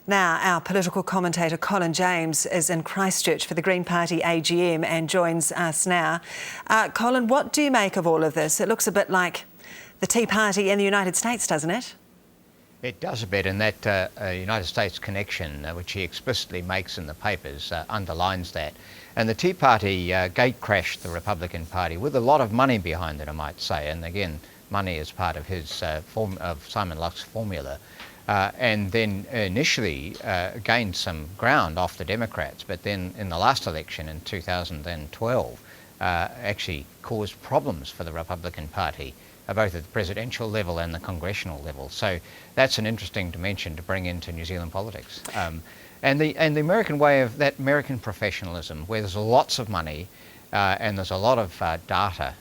Now, our political commentator Colin James is in Christchurch for the Green Party AGM and joins us now. Colin, what do you make of all of this? It looks a bit like the Tea Party in the United States, doesn't it? It does a bit, and that United States connection, which he explicitly makes in the papers, underlines that. And the Tea Party gate-crashed the Republican Party with a lot of money behind it, I might say. And again, money is part of his of Simon Lusk's formula. And then initially gained some ground off the Democrats, but then in the last election in 2012 actually caused problems for the Republican Party, both at the presidential level and the congressional level. So that's an interesting dimension to bring into New Zealand politics. And the American way of that American professionalism, where there's lots of money and there's a lot of data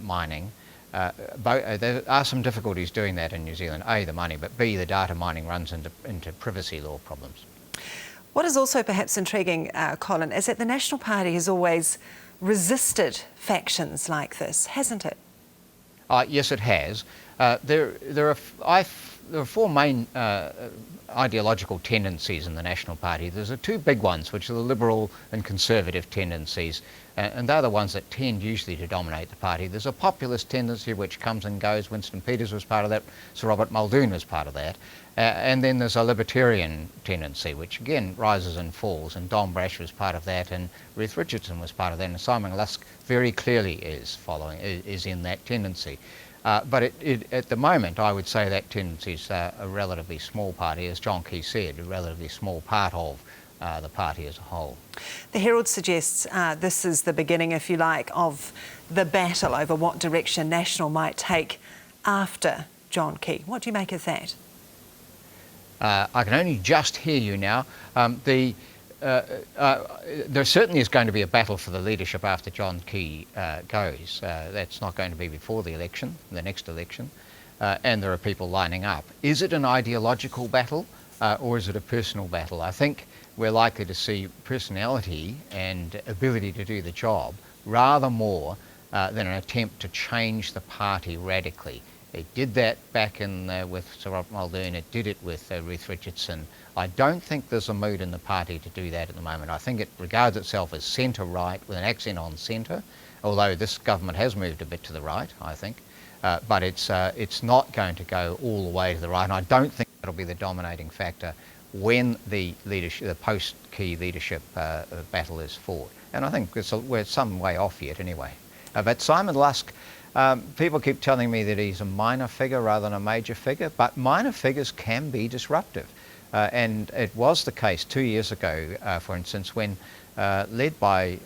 mining. There are some difficulties doing that in New Zealand. A, the money, but B, the data mining runs into privacy law problems. What is also perhaps intriguing, Colin, is that the National Party has always resisted factions like this, hasn't it? Yes, it has. There are four main ideological tendencies in the National Party. There's two big ones, which are the liberal and conservative tendencies, and they're the ones that tend usually to dominate the party. There's a populist tendency which comes and goes. Winston Peters was part of that, Sir Robert Muldoon was part of that. And then there's a libertarian tendency, which again rises and falls, and Don Brash was part of that, and Ruth Richardson was part of that, and Simon Lusk very clearly is in that tendency. But at the moment, I would say that tendency is a relatively small party, as John Key said, a relatively small part of the party as a whole. The Herald suggests this is the beginning, if you like, of the battle over what direction National might take after John Key. What do you make of that? I can only just hear you now. There certainly is going to be a battle for the leadership after John Key goes. That's not going to be before the election, the next election, and there are people lining up. Is it an ideological battle or is it a personal battle? I think we're likely to see personality and ability to do the job rather more than an attempt to change the party radically. It did that back with Sir Robert Muldoon, it did it with Ruth Richardson. I don't think there's a mood in the party to do that at the moment. I think it regards itself as centre-right with an accent on centre, although this government has moved a bit to the right, I think. But it's not going to go all the way to the right, and I don't think that'll be the dominating factor when the post-Key leadership battle is fought. And I think we're some way off yet anyway. But Simon Lusk, people keep telling me that he's a minor figure rather than a major figure, but minor figures can be disruptive. And it was the case 2 years ago, for instance, when, led by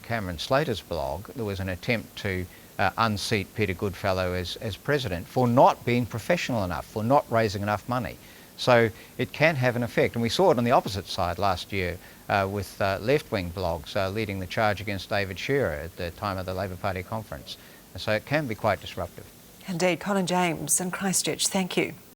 Cameron Slater's blog, there was an attempt to unseat Peter Goodfellow as president for not being professional enough, for not raising enough money. So it can have an effect. And we saw it on the opposite side last year with left-wing blogs leading the charge against David Shearer at the time of the Labour Party conference. So it can be quite disruptive. Indeed. Colin James in Christchurch, thank you.